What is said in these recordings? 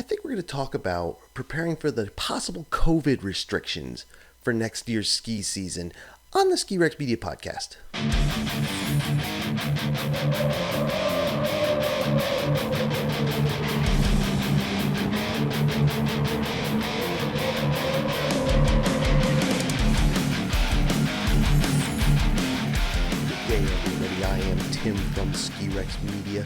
think we're going to talk about preparing for the possible COVID restrictions for next year's ski season on the Ski Rex Media Podcast. Good day, everybody. I am Tim from Ski Rex Media.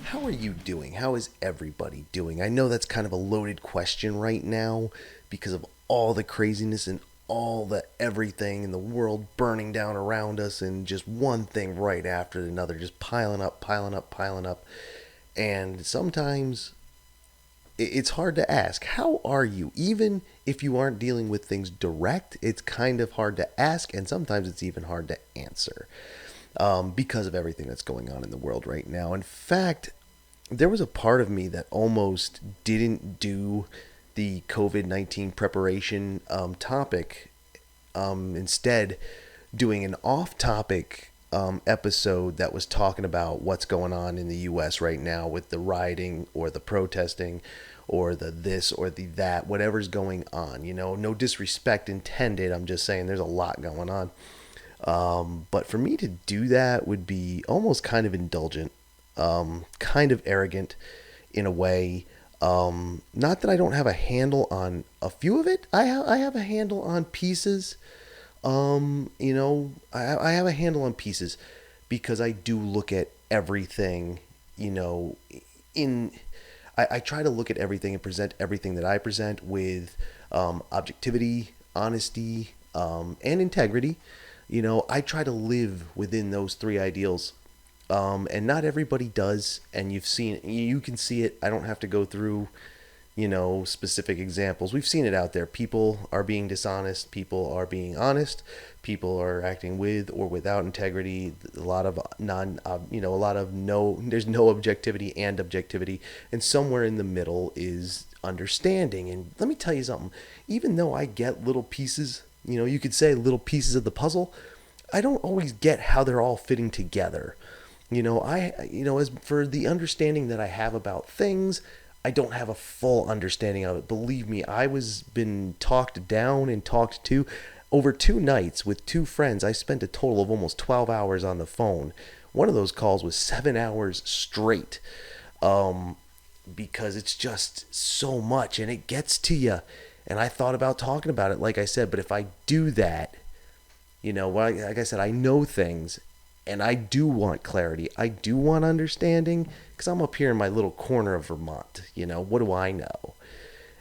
How are you doing? How is everybody doing? I know that's kind of a loaded question right now because of all the craziness and all the everything in the world burning down around us and just one thing right after another, just piling up. And sometimes it's hard to ask, how are you? Even if you aren't dealing with things direct, it's kind of hard to ask, and sometimes it's even hard to answer because of everything that's going on in the world right now. In fact, there was a part of me that almost didn't do the COVID-19 preparation topic, instead doing an off-topic episode that was talking about what's going on in the U.S. right now with the rioting or the protesting or the this or the that, whatever's going on. You know, no disrespect intended. I'm just saying there's a lot going on. But for me to do that would be almost kind of indulgent, kind of arrogant in a way. Not that I don't have a handle on a few of it. I have a handle on pieces. I have a handle on pieces because I do look at everything, I try to look at everything and present everything that I present with, objectivity, honesty, and integrity. I try to live within those three ideals. And not everybody does, and you can see it. I don't have to go through, specific examples. We've seen it out there. People are being dishonest. People are being honest. People are acting with or without integrity. A lot of there's no objectivity and objectivity. And somewhere in the middle is understanding. And let me tell you something, even though I get little pieces, you could say little pieces of the puzzle, I don't always get how they're all fitting together. As for the understanding that I have about things, I don't have a full understanding of it. Believe me, I was been talked down and talked to. Over 2 nights with 2 friends, I spent a total of almost 12 hours on the phone. One of those calls was 7 hours straight, because it's just so much and it gets to you. And I thought about talking about it, like I said, but if I do that, like I said, I know things. And I do want clarity. I do want understanding because I'm up here in my little corner of Vermont. What do I know?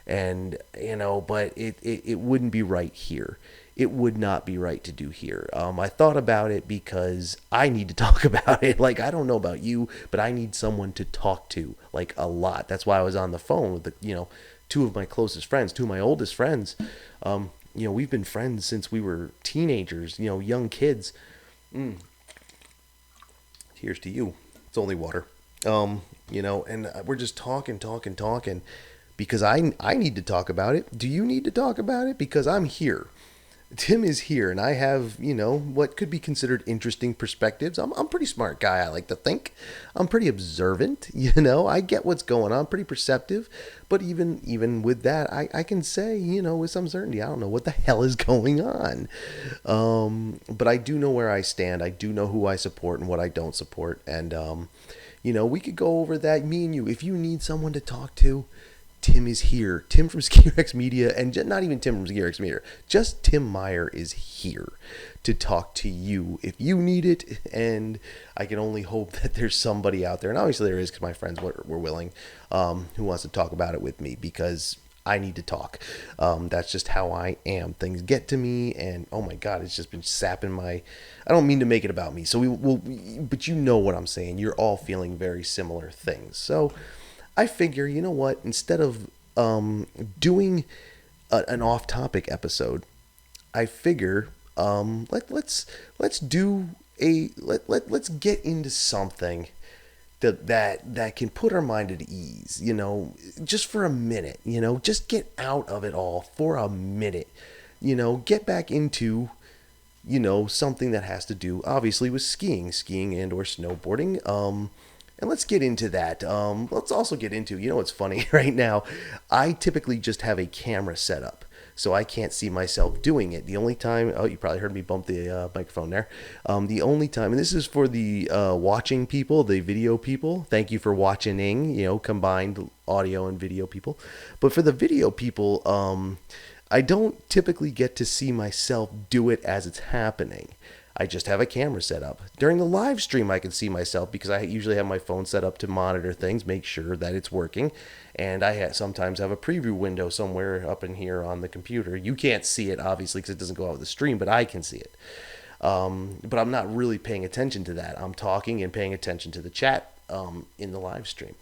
And, but it wouldn't be right here. It would not be right to do here. I thought about it because I need to talk about it. Like, I don't know about you, but I need someone to talk to, like, a lot. That's why I was on the phone with 2 of my closest friends, 2 of my oldest friends. We've been friends since we were teenagers, young kids. Here's to you. It's only water. And we're just talking because I need to talk about it. Do you need to talk about it? Because I'm here. Tim is here, and I have, what could be considered interesting perspectives. I'm a pretty smart guy, I like to think. I'm pretty observant, I get what's going on, pretty perceptive. But even with that, I can say, with some certainty, I don't know what the hell is going on. But I do know where I stand. I do know who I support and what I don't support. And, we could go over that, me and you. If you need someone to talk to, Tim is here. Tim from Ski Rex Media, and not even Tim from Ski Rex Media, just Tim Meyer is here to talk to you if you need it. And I can only hope that there's somebody out there, and obviously there is because my friends were willing, who wants to talk about it with me because I need to talk. That's just how I am. Things get to me, and oh my God, it's just been sapping my. I don't mean to make it about me. So but you know what I'm saying. You're all feeling very similar things. So I figure, what? Instead of doing an off-topic episode, I figure let's get into something that can put our mind at ease. Just for a minute. Just get out of it all for a minute. Get back into something that has to do obviously with skiing and or snowboarding. And let's get into that. Let's also get into, what's funny right now? I typically just have a camera set up, so I can't see myself doing it. The only time, oh, you probably heard me bump the microphone there. The only time, and this is for the watching people, the video people. Thank you for watching, combined audio and video people. But for the video people, I don't typically get to see myself do it as it's happening. I just have a camera set up. During the live stream, I can see myself because I usually have my phone set up to monitor things, make sure that it's working. And I sometimes have a preview window somewhere up in here on the computer. You can't see it, obviously, because it doesn't go out with the stream, but I can see it. But I'm not really paying attention to that. I'm talking and paying attention to the chat in the live stream.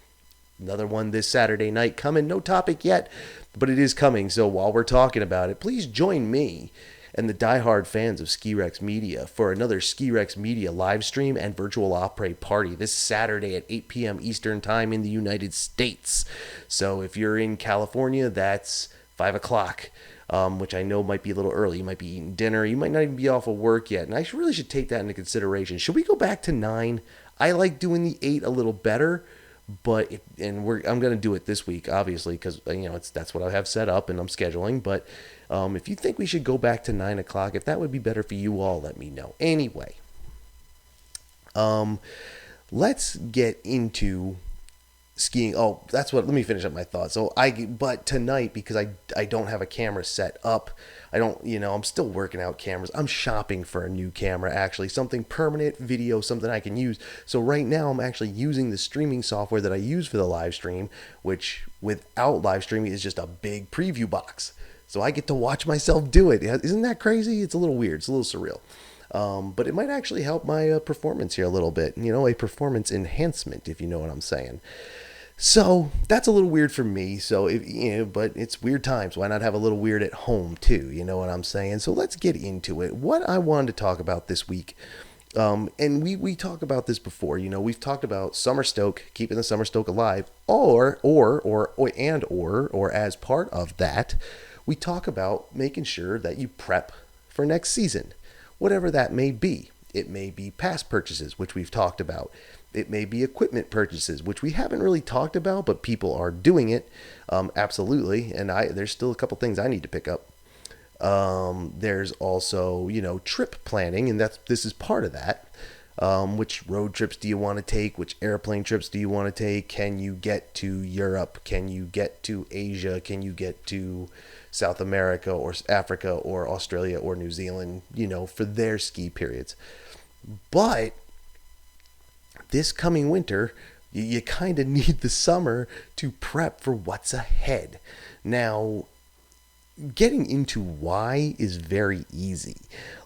Another one this Saturday night coming. No topic yet, but it is coming. So while we're talking about it, please join me and the diehard fans of Ski Rex Media for another Ski Rex Media live stream and virtual opera party this Saturday at 8 p.m. Eastern Time in the United States. So if you're in California, that's 5 o'clock, which I know might be a little early. You might be eating dinner. You might not even be off of work yet. And I really should take that into consideration. Should we go back to 9? I like doing the 8 a little better. But I'm going to do it this week, obviously, because that's what I have set up and I'm scheduling. But if you think we should go back to 9 o'clock, if that would be better for you all, let me know. Anyway, let's get into skiing. Oh, let me finish up my thoughts. But tonight, because I don't have a camera set up, I'm still working out cameras. I'm shopping for a new camera, actually, something permanent video, something I can use. So right now I'm actually using the streaming software that I use for the live stream, which without live streaming is just a big preview box. So I get to watch myself do it. Isn't that crazy? It's a little weird. It's a little surreal. But it might actually help my performance here a little bit. A performance enhancement, if you know what I'm saying. So that's a little weird for me. But it's weird times. Why not have a little weird at home too? You know what I'm saying? So let's get into it. What I wanted to talk about this week, and we talked about this before. We've talked about summer stoke, keeping the summer stoke alive, or as part of that, we talk about making sure that you prep for next season, whatever that may be. It may be pass purchases, which we've talked about. It may be equipment purchases, which we haven't really talked about, but people are doing it. Absolutely. And there's still a couple things I need to pick up. There's also, trip planning, and this is part of that. Which road trips do you want to take? Which airplane trips do you want to take? Can you get to Europe? Can you get to Asia? Can you get to South America or Africa or Australia or New Zealand, for their ski periods? But this coming winter, you kind of need the summer to prep for what's ahead. Now, getting into why is very easy.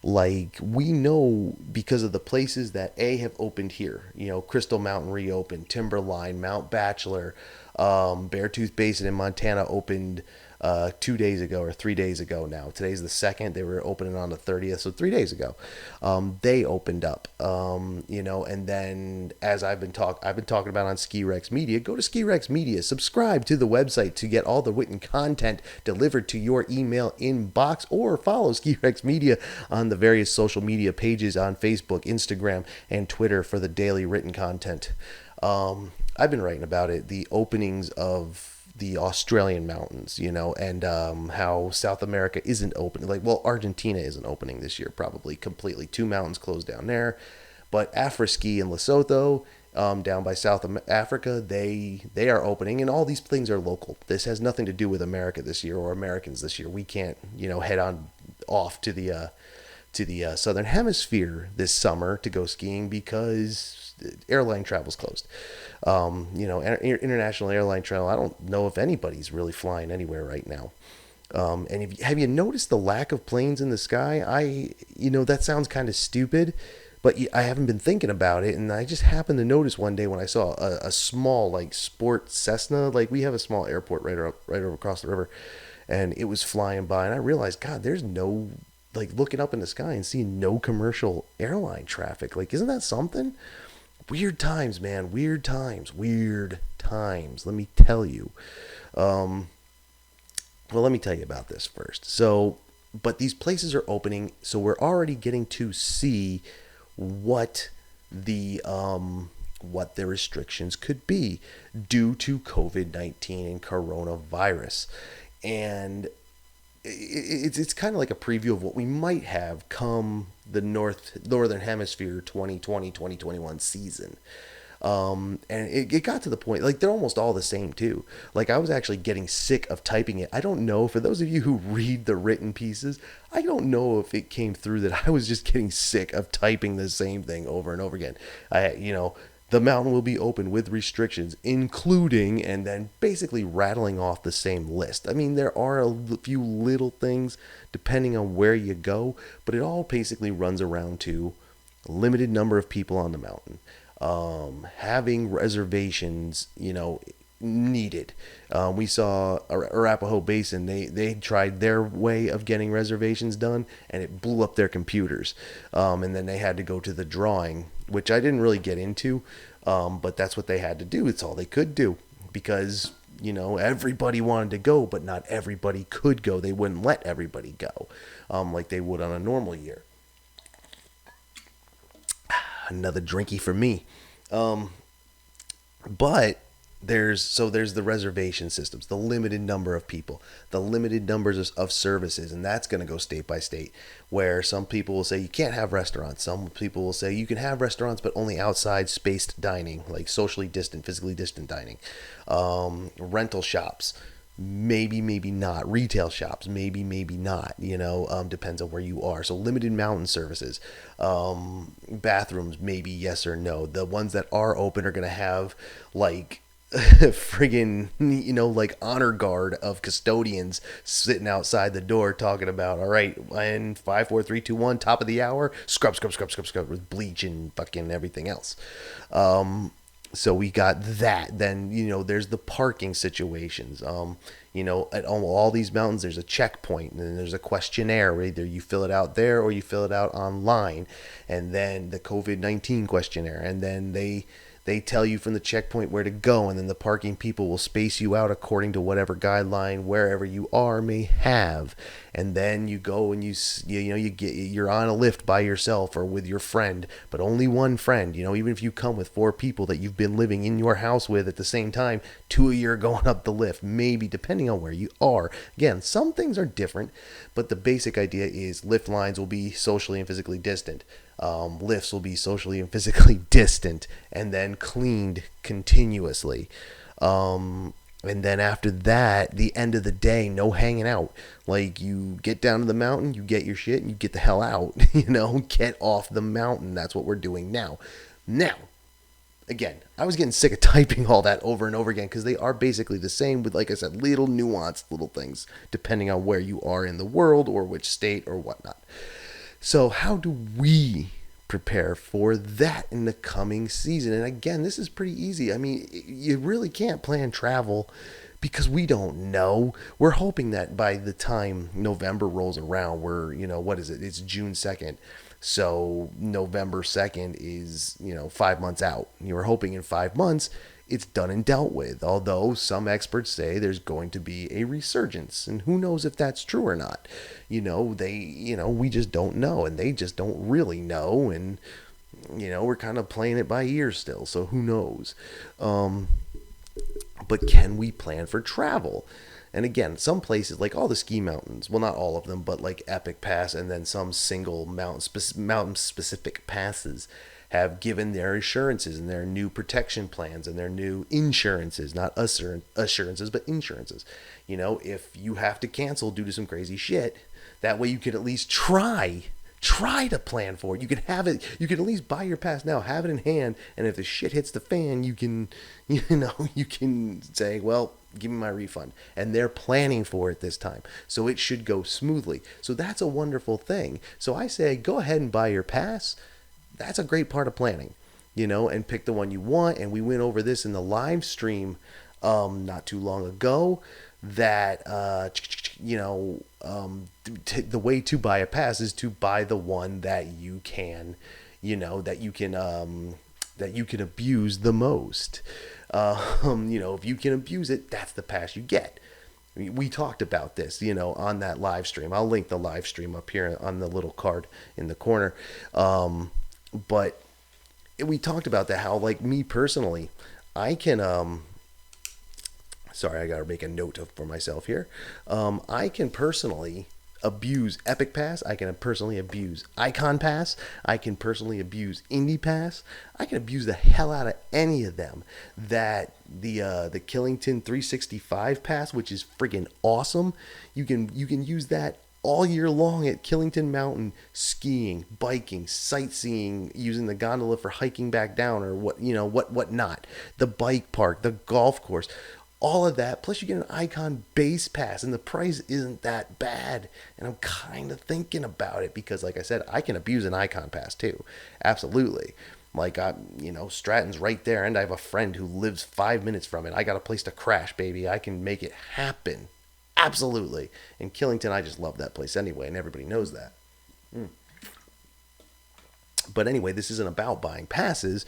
Like, we know because of the places that have opened here. Crystal Mountain reopened, Timberline, Mount Bachelor, Beartooth Basin in Montana opened 2 days ago or 3 days ago now. Today's the 2nd. They were opening on the 30th, so 3 days ago. They opened up, and then as I've been talking about on Ski Rex Media, go to Ski Rex Media, subscribe to the website to get all the written content delivered to your email inbox, or follow Ski Rex Media on the various social media pages on Facebook, Instagram, and Twitter for the daily written content. I've been writing about it, the openings of the Australian mountains, and how South America isn't open. Argentina isn't opening this year, probably completely. 2 mountains closed down there. But Afro-Ski and Lizotte, down by South Africa, they are opening, and all these things are local. This has nothing to do with America this year or Americans this year. We can't, head on off to the Southern Hemisphere this summer to go skiing because airline travel's closed. International airline travel, I don't know if anybody's really flying anywhere right now. And have you noticed the lack of planes in the sky? That sounds kind of stupid, but I haven't been thinking about it. And I just happened to notice one day when I saw a small, sport Cessna, we have a small airport right over across the river, and it was flying by, and I realized, God, there's no, looking up in the sky and seeing no commercial airline traffic. Isn't that something? Weird times, man. Weird times. Let me tell you. Well, let me tell you about this first. But these places are opening, so we're already getting to see what the what the restrictions could be due to COVID-19 and coronavirus. And it's kind of like a preview of what we might have come the northern hemisphere 2020-2021 season. And it got to the point, like, they're almost all the same too. Like, I was actually getting sick of typing it. I don't know, for those of you who read the written pieces, I don't know if it came through that I was just getting sick of typing the same thing over and over again. The mountain will be open with restrictions, including, and then basically rattling off the same list. I mean, there are a few little things depending on where you go, but it all basically runs around to a limited number of people on the mountain, having reservations, needed. We saw Arapahoe Basin, they tried their way of getting reservations done, and it blew up their computers. And then they had to go to the drawing, which I didn't really get into, but that's what they had to do. It's all they could do, because everybody wanted to go, but not everybody could go. They wouldn't let everybody go, like they would on a normal year. Another drinky for me. But there's the reservation systems, the limited number of people, the limited numbers of services, and that's going to go state by state, where some people will say you can't have restaurants. Some people will say you can have restaurants, but only outside spaced dining, like socially distant, physically distant dining. Rental shops, maybe not. Retail shops, maybe not. Depends on where you are. So limited mountain services. Bathrooms, maybe yes or no. The ones that are open are going to have like friggin', like honor guard of custodians sitting outside the door talking about, all right, in 5, 4, 3, 2, 1, top of the hour, scrub with bleach and fucking everything else. So we got that. Then, there's the parking situations. At all these mountains, there's a checkpoint, and then there's a questionnaire where either you fill it out there or you fill it out online. And then the COVID-19 questionnaire. And then they tell you from the checkpoint where to go, and then the parking people will space you out according to whatever guideline wherever you are may have. And then you go and you're on a lift by yourself or with your friend, but only one friend. Even if you come with 4 people that you've been living in your house with at the same time, 2 of you are going up the lift, maybe, depending on where you are. Again, some things are different, but the basic idea is lift lines will be socially and physically distant. Lifts will be socially and physically distant, and then cleaned continuously. And then after that, the end of the day, no hanging out. Like, you get down to the mountain, you get your shit, and you get the hell out. Get off the mountain. That's what we're doing now. Now, again, I was getting sick of typing all that over and over again, because they are basically the same with, like I said, little nuanced little things, depending on where you are in the world or which state or whatnot. So how do we prepare for that in the coming season? And again, this is pretty easy. I mean, you really can't plan travel because we don't know. We're hoping that by the time November rolls around, we're, what is it? It's June 2nd. So November 2nd is, 5 months out. You were hoping in 5 months it's done and dealt with. Although some experts say there's going to be a resurgence, and who knows if that's true or not. We just don't know, and they just don't really know, and we're kind of playing it by ear still. So who knows? But can we plan for travel? And again, some places, like all the ski mountains, well, not all of them, but like Epic Pass and then some single mountain-specific passes have given their assurances and their new protection plans and their new insurances, not assurances, but insurances. If you have to cancel due to some crazy shit, that way you can at least try to plan for it. You can have it. You can at least buy your pass now, have it in hand, and if the shit hits the fan, you can say, well, give me my refund. And they're planning for it this time, so it should go smoothly. So that's a wonderful thing. So I say, go ahead and buy your pass. That's a great part of planning, and pick the one you want. And we went over this in the live stream not too long ago, that the way to buy a pass is to buy the one that you can abuse the most. If you can abuse it, that's the pass you get. We talked about this, on that live stream. I'll link the live stream up here on the little card in the corner. But we talked about that, how like me personally, I can sorry, I gotta make a note for myself here. I can personally abuse Epic Pass. I can personally abuse Icon Pass. I can personally abuse Indie Pass. I can abuse the hell out of any of them. That the Killington 365 Pass, which is friggin' awesome. You can use that all year long at Killington Mountain, skiing, biking, sightseeing, using the gondola for hiking back down, or what not. The bike park, the golf course, all of that. Plus you get an Icon base pass, and the price isn't that bad. And I'm kind of thinking about it because, like I said, I can abuse an Icon pass too. Absolutely. Like Stratton's right there, and I have a friend who lives 5 minutes from it. I got a place to crash, baby. I can make it happen. Absolutely. And Killington, I just love that place anyway, and everybody knows that. But anyway, this isn't about buying passes.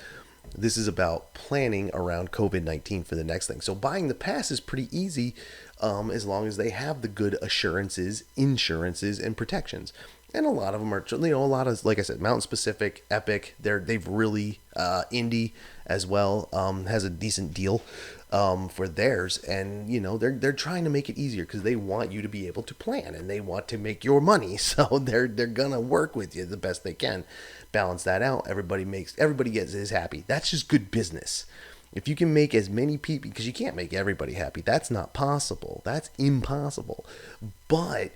This is about planning around COVID-19 for the next thing. So buying the pass is pretty easy, as long as they have the good assurances, insurances, and protections. And a lot of them are, a lot of, like I said, Mountain Specific, Epic, they've really, Indie as well, has a decent deal for theirs. And, they're trying to make it easier because they want you to be able to plan and they want to make your money. So they're going to work with you the best they can. Balance that out. Everybody is happy. That's just good business. If you can make as many people, because you can't make everybody happy. That's not possible. That's impossible. But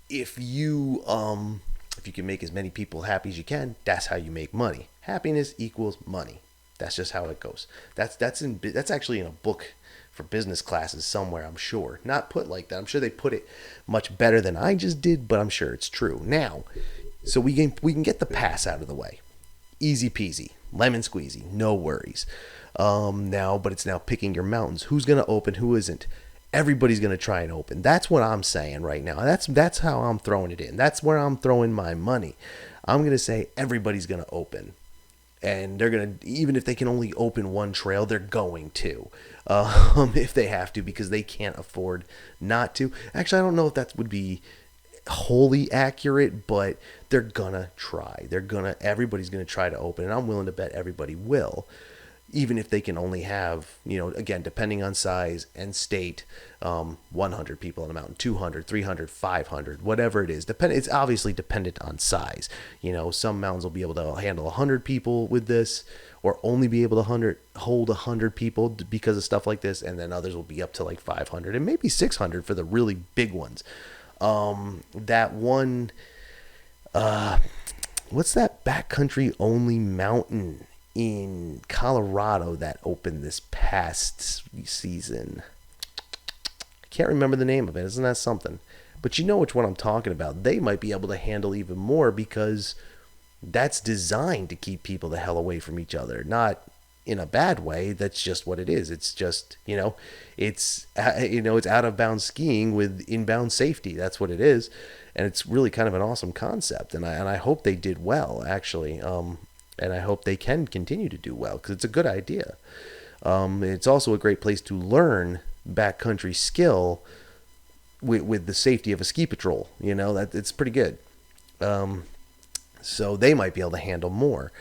if you can make as many people happy as you can, that's how you make money. Happiness equals money. That's just how it goes. That's actually in a book for business classes somewhere, I'm sure. Not put like that. I'm sure they put it much better than I just did, but I'm sure it's true. Now, so we can get the pass out of the way. Easy peasy, lemon squeezy, no worries. But it's now picking your mountains. Who's gonna open? Who isn't? Everybody's gonna try and open. That's what I'm saying right now. That's how I'm throwing it in. That's where I'm throwing my money. I'm gonna say everybody's gonna open, and they're gonna, even if they can only open one trail, they're going to, if they have to, because they can't afford not to. Actually, I don't know if that would be wholly accurate, but they're gonna try. Everybody's gonna try to open, and I'm willing to bet everybody will. Even if they can only have, again, depending on size and state, 100 people on the mountain, 200, 300, 500, whatever it is. It's obviously dependent on size. Some mountains will be able to handle 100 people with this, or only be able to hold 100 people because of stuff like this, and then others will be up to like 500 and maybe 600 for the really big ones. That one, what's that backcountry only mountain in Colorado that opened this past season? I can't remember the name of it. Isn't that something? But you know which one I'm talking about. They might be able to handle even more because that's designed to keep people the hell away from each other. Not in a bad way. That's just what it is. It's just, it's out of bounds skiing with inbound safety. That's what it is. And it's really kind of an awesome concept. And I hope they did well, actually. And I hope they can continue to do well because it's a good idea. It's also a great place to learn backcountry skill with the safety of a ski patrol. That it's pretty good. So they might be able to handle more.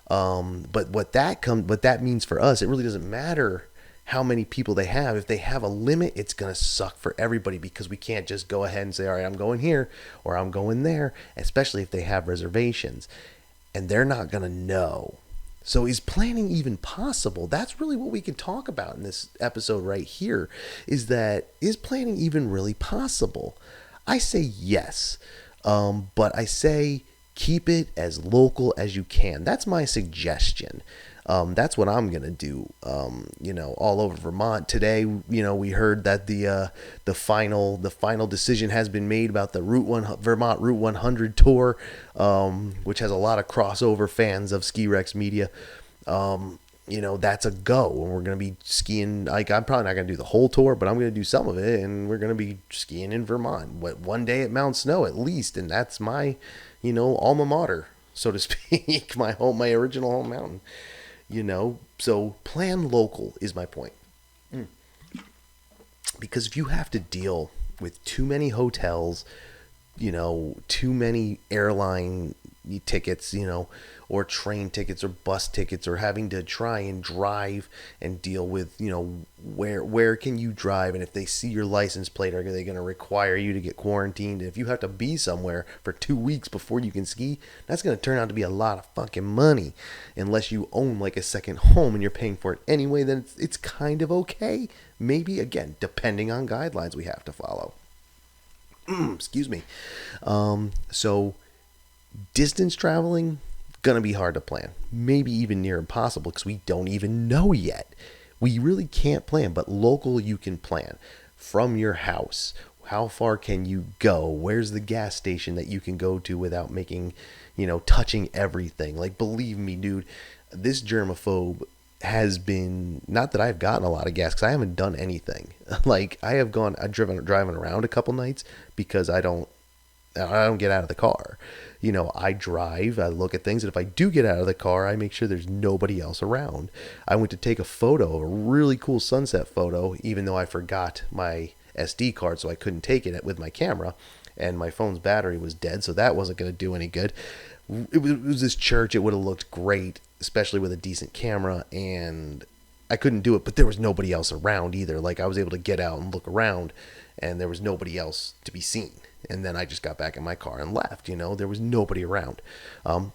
But what that means for us, it really doesn't matter how many people they have. If they have a limit, it's going to suck for everybody because we can't just go ahead and say, all right, I'm going here or I'm going there, especially if they have reservations. And they're not going to know. So is planning even possible? That's really what we can talk about in this episode right here, is planning even really possible? I say yes, but I say keep it as local as you can. That's my suggestion. That's what I'm going to do, all over Vermont. Today, we heard that the final decision has been made about the Vermont Route 100 tour, which has a lot of crossover fans of Ski Rex Media. That's a go. And we're going to be skiing. Like, I'm probably not going to do the whole tour, but I'm going to do some of it. And we're going to be skiing in Vermont. One day at Mount Snow at least. And that's my, alma mater, so to speak, my original home mountain. So plan local is my point. Because if you have to deal with too many hotels, too many airline tickets, or train tickets or bus tickets, or having to try and drive and deal with, where can you drive, and if they see your license plate, are they going to require you to get quarantined? And if you have to be somewhere for 2 weeks before you can ski, that's going to turn out to be a lot of fucking money. Unless you own like a second home and you're paying for it anyway, then it's kind of okay. Maybe, again, depending on guidelines we have to follow. Excuse me. So distance traveling, gonna be hard to plan. Maybe even near impossible because we don't even know yet. We really can't plan, but local you can plan. From your house, how far can you go? Where's the gas station that you can go to without making, touching everything? Like, believe me, dude, this germaphobe has been, not that I've gotten a lot of gas because I haven't done anything. Like, I've driving around a couple nights because I don't get out of the car. I drive, I look at things, and if I do get out of the car, I make sure there's nobody else around. I went to take a photo, a really cool sunset photo, even though I forgot my SD card, so I couldn't take it with my camera, and my phone's battery was dead, so that wasn't going to do any good. It was this church. It would have looked great, especially with a decent camera, and I couldn't do it, but there was nobody else around either. Like, I was able to get out and look around, and there was nobody else to be seen. And then I just got back in my car and left. There was nobody around.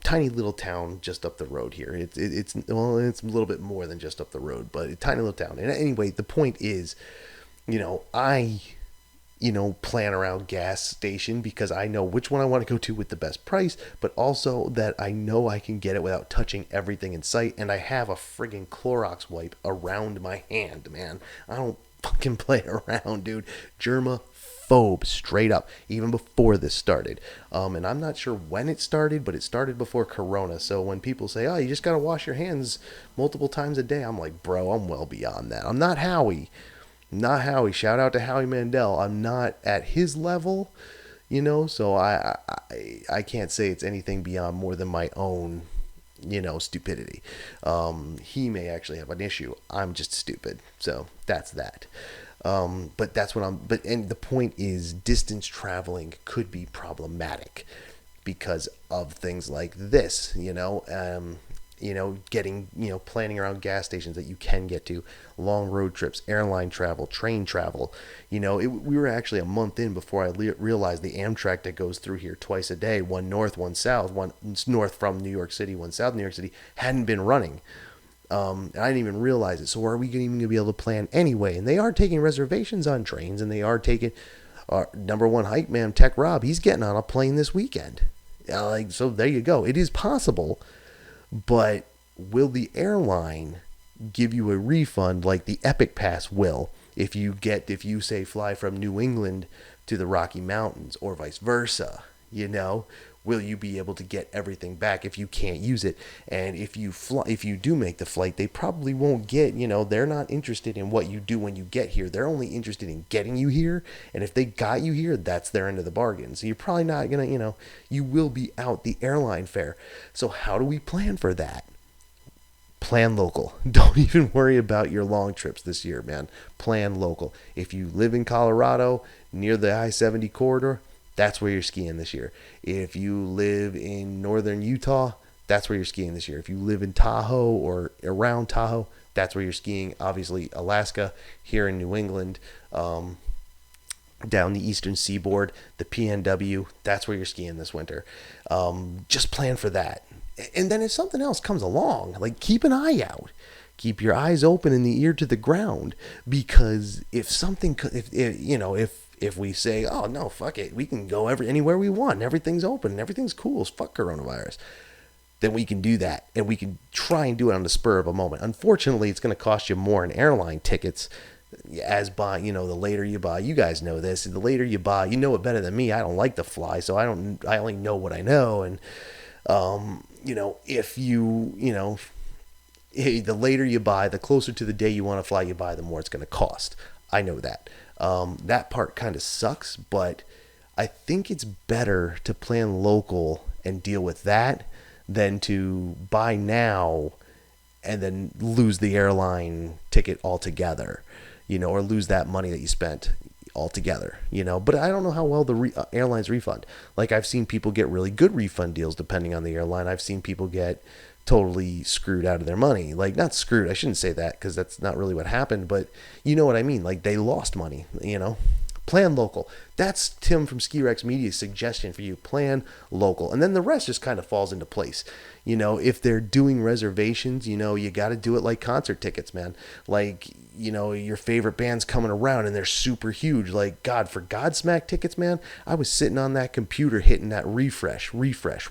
Tiny little town just up the road here. It's a little bit more than just up the road, but a tiny little town. And anyway, the point is, I plan around gas station because I know which one I want to go to with the best price, but also that I know I can get it without touching everything in sight. And I have a friggin' Clorox wipe around my hand, man. I don't fucking play around, dude. Germaphobe, straight up, even before this started. And I'm not sure when it started, but it started before Corona. So when people say, oh, you just got to wash your hands multiple times a day, I'm like, bro, I'm well beyond that. I'm not Howie. Not Howie. Shout out to Howie Mandel. I'm not at his level, so I can't say it's anything beyond more than my own, stupidity. He may actually have an issue. I'm just stupid. So that's that. But that's what and the point is, distance traveling could be problematic because of things like this, getting, planning around gas stations that you can get to, long road trips, airline travel, train travel. We were actually a month in before I realized the Amtrak that goes through here twice a day, one north, one south, one north from New York City, one south New York City, hadn't been running. And I didn't even realize it. So are we even going to be able to plan anyway? And they are taking reservations on trains, and they are taking our number one hype man, Tech Rob. He's getting on a plane this weekend. So there you go. It is possible. But will the airline give you a refund like the Epic Pass will if you say fly from New England to the Rocky Mountains or vice versa? Will you be able to get everything back if you can't use it? And if you do make the flight, they probably won't get, they're not interested in what you do when you get here. They're only interested in getting you here. And if they got you here, that's their end of the bargain. So you're probably not going to, you will be out the airline fare. So how do we plan for that? Plan local. Don't even worry about your long trips this year, man. Plan local. If you live in Colorado near the I-70 corridor, that's where you're skiing this year. If you live in northern Utah, that's where you're skiing this year. If you live in Tahoe or around Tahoe, that's where you're skiing. Obviously, Alaska, here in New England, down the eastern seaboard, the PNW, that's where you're skiing this winter. Just plan for that. And then if something else comes along, like, keep an eye out. Keep your eyes open and the ear to the ground, because if we say, oh no, fuck it, we can go anywhere we want, everything's open, everything's cool, fuck coronavirus, then we can do that, and we can try and do it on the spur of a moment. Unfortunately, it's going to cost you more in airline tickets the later you buy. You guys know this. The later you buy, you know it better than me. I don't like to fly, so I only know what I know. And the later you buy, the closer to the day you want to fly you buy, the more it's going to cost. I know that. That part kind of sucks, but I think it's better to plan local and deal with that than to buy now and then lose the airline ticket altogether, or lose that money that you spent. altogether, but I don't know how well the airlines refund. Like, I've seen people get really good refund deals depending on the airline. I've seen people get totally screwed out of their money. Like, not screwed, I shouldn't say that, because that's not really what happened, but you know what I mean. Like, they lost money. Plan local. That's Tim from Ski Rex Media's suggestion for you. Plan local. And then the rest just kind of falls into place. If they're doing reservations, you got to do it like concert tickets, man. Like, your favorite band's coming around and they're super huge. Like, for Godsmack tickets, man, I was sitting on that computer hitting that refresh,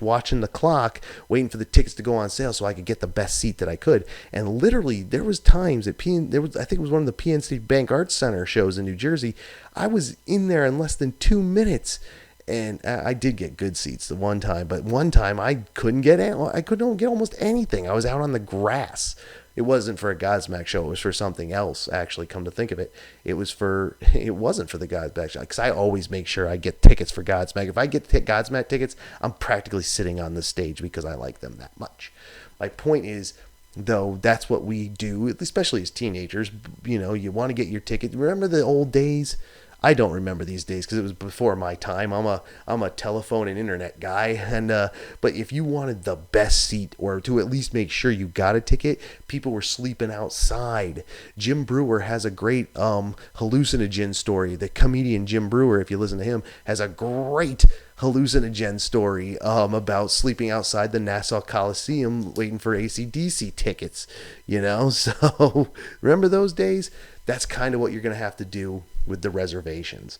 watching the clock, waiting for the tickets to go on sale so I could get the best seat that I could. And literally, there was times at I think it was one of the PNC Bank Arts Center shows in New Jersey. I was in there in less than 2 minutes. And I did get good seats the one time, but one time I couldn't get almost anything. I was out on the grass. It wasn't for a Godsmack show. It was for something else, actually, come to think of it. It wasn't for the Godsmack show, because I always make sure I get tickets for Godsmack. If I get Godsmack tickets, I'm practically sitting on the stage because I like them that much. My point is, though, that's what we do, especially as teenagers. You want to get your ticket. Remember the old days? I don't remember these days because it was before my time. I'm a telephone and internet guy, and but if you wanted the best seat, or to at least make sure you got a ticket, people were sleeping outside. Jim Breuer has a great hallucinogen story. The comedian Jim Breuer, if you listen to him, has a great hallucinogen story about sleeping outside the Nassau Coliseum waiting for AC/DC tickets. So remember those days? That's kind of what you're going to have to do with the reservations.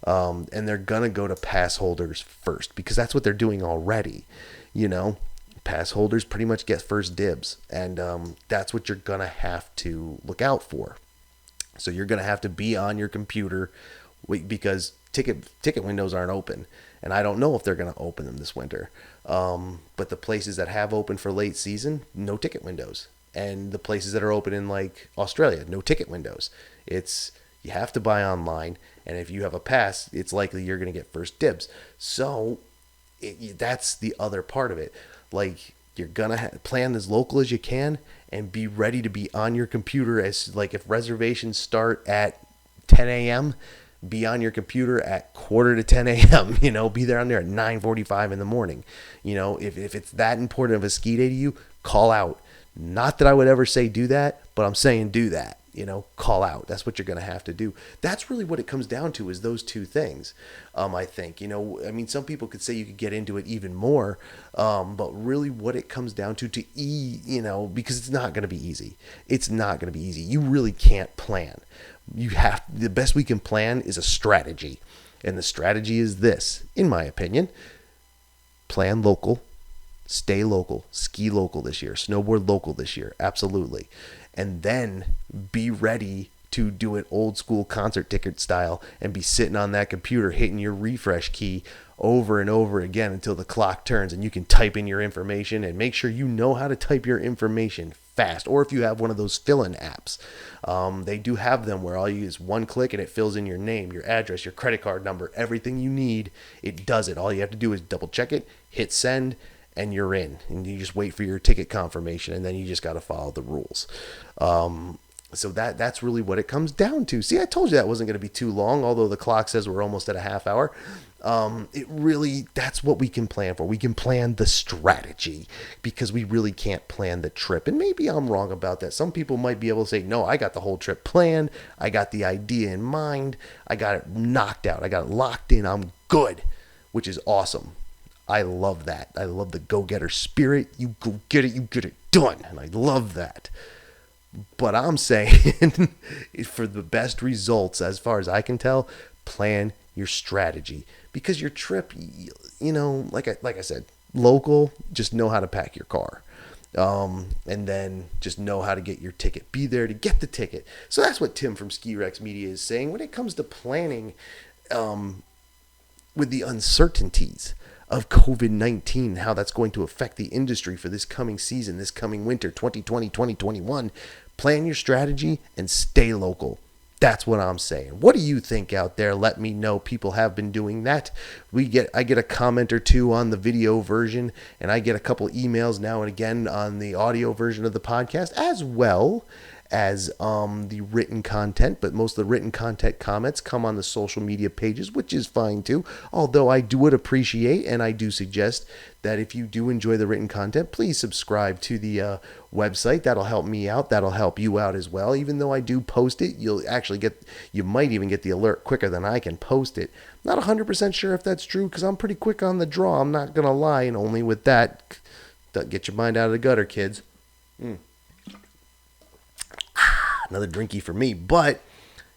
And they're going to go to pass holders first, because that's what they're doing already. Pass holders pretty much get first dibs. And that's what you're going to have to look out for. So you're going to have to be on your computer, because ticket windows aren't open. And I don't know if they're going to open them this winter. But the places that have opened for late season, no ticket windows. And the places that are open in, like, Australia, no ticket windows. You have to buy online, and if you have a pass, it's likely you're going to get first dibs. So that's the other part of it. Like, you're going to plan as local as you can and be ready to be on your computer if reservations start at 10 a.m., be on your computer at 9:45 a.m., be there on there at 9:45 in the morning. If it's that important of a ski day to you, call out. Not that I would ever say do that, but I'm saying do that. Call out. That's what you're going to have to do. That's really what it comes down to, is those two things. I think, some people could say you could get into it even more, but really what it comes down to because it's not going to be easy. It's not going to be easy. You really can't plan. The best we can plan is a strategy. And the strategy is this, in my opinion: plan local, stay local, ski local this year, snowboard local this year, absolutely. And then be ready to do it old school concert ticket style and be sitting on that computer hitting your refresh key over and over again until the clock turns and you can type in your information, and make sure you know how to type your information fast. Or if you have one of those fill-in apps, they do have them where all you use one click and it fills in your name, your address, your credit card number, everything you need. It does it. All you have to do is double check it, hit send, and you're in, and you just wait for your ticket confirmation, and then you just got to follow the rules. So that's really what it comes down to. See, I told you that wasn't going to be too long, although the clock says we're almost at a half hour. That's what we can plan for. We can plan the strategy, because we really can't plan the trip. And maybe I'm wrong about that. Some people might be able to say, no, I got the whole trip planned. I got the idea in mind. I got it knocked out. I got it locked in. I'm good, which is awesome. I love that. I love the go-getter spirit. You go get it, you get it done. And I love that. But I'm saying, for the best results, as far as I can tell, plan your strategy. Because your trip, like I said, local, just know how to pack your car. And then just know how to get your ticket. Be there to get the ticket. So that's what Tim from Ski Rex Media is saying when it comes to planning with the uncertainties of COVID-19, how that's going to affect the industry for this coming season, this coming winter, 2020, 2021. Plan your strategy and stay local. That's what I'm saying. What do you think out there? Let me know. People have been doing that. I get a comment or two on the video version, and I get a couple emails now and again on the audio version of the podcast, as well as the written content, but most of the written content comments come on the social media pages, which is fine too. Although I would appreciate, and I do suggest, that if you do enjoy the written content, please subscribe to the website. That'll help me out. That'll help you out as well. Even though I do post it, you might even get the alert quicker than I can post it. Not 100% sure if that's true, because I'm pretty quick on the draw. I'm not going to lie, and only with that, get your mind out of the gutter, kids. Another drinky for me, but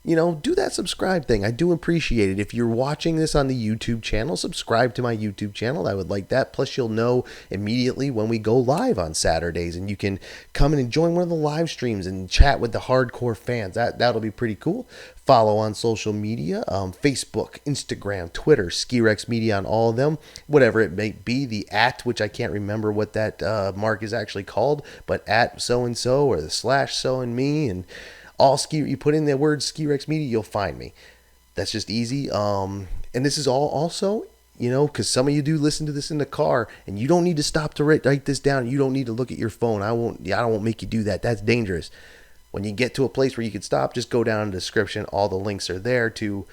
do that subscribe thing. I do appreciate it. If you're watching this on the YouTube channel, subscribe to my YouTube channel. I would like that. Plus, you'll know immediately when we go live on Saturdays, and you can come in and join one of the live streams and chat with the hardcore fans. That'll be pretty cool. Follow on social media, Facebook, Instagram, Twitter, Skirex Media on all of them, whatever it may be. The @ which I can't remember what that mark is actually called, but @ so-and-so or the / so and me, and all you put in the word Skirex Media, you'll find me. That's just easy. And this is all also, because some of you do listen to this in the car, and you don't need to stop to write this down. You don't need to look at your phone. I won't make you do that. That's dangerous. When you get to a place where you can stop, just go down in the description. All the links are there to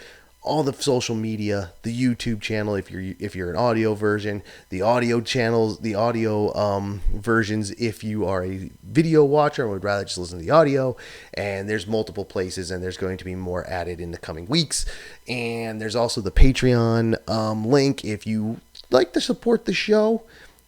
all the social media, the YouTube channel if you're an audio version, the audio channels, the audio versions if you are a video watcher and would rather just listen to the audio. And there's multiple places, and there's going to be more added in the coming weeks. And there's also the Patreon link if you like to support the show.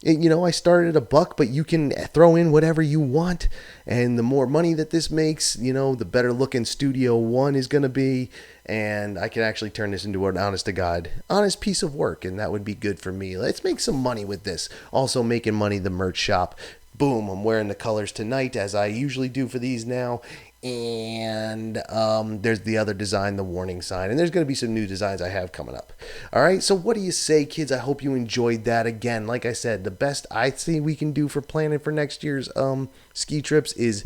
I started at $1, but you can throw in whatever you want. And the more money that this makes, the better looking Studio One is going to be. And I can actually turn this into an honest to God, honest piece of work. And that would be good for me. Let's make some money with this. Also making money, the merch shop. Boom, I'm wearing the colors tonight as I usually do for these now. And there's the other design, the warning sign. And there's going to be some new designs I have coming up. All right, so what do you say, kids? I hope you enjoyed that. Again, like I said, the best I think we can do for planning for next year's ski trips is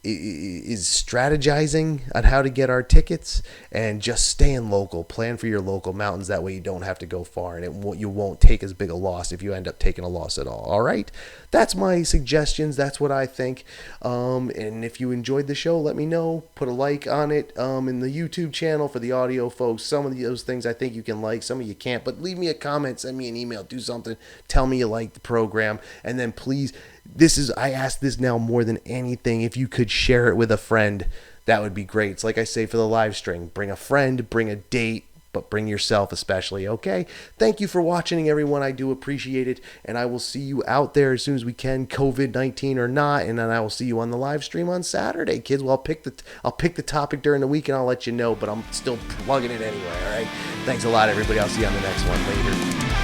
strategizing on how to get our tickets and just staying local. Plan for your local mountains. That way you don't have to go far, and you won't take as big a loss if you end up taking a loss at all. All right, that's my suggestions. That's what I think. And if you enjoyed the show, let me know. Put a like on it in the YouTube channel for the audio folks. Some of those things I think you can like, some of you can't, but leave me a comment, send me an email, do something, tell me you like the program. And then please, I ask this now more than anything, if you could share it with a friend, that would be great. It's like I say for the live stream, bring a friend, bring a date, but bring yourself especially, okay? Thank you for watching, everyone. I do appreciate it, and I will see you out there as soon as we can, COVID-19 or not, and then I will see you on the live stream on Saturday, kids. Well, I'll pick the topic during the week, and I'll let you know, but I'm still plugging it anyway, all right? Thanks a lot, everybody. I'll see you on the next one later.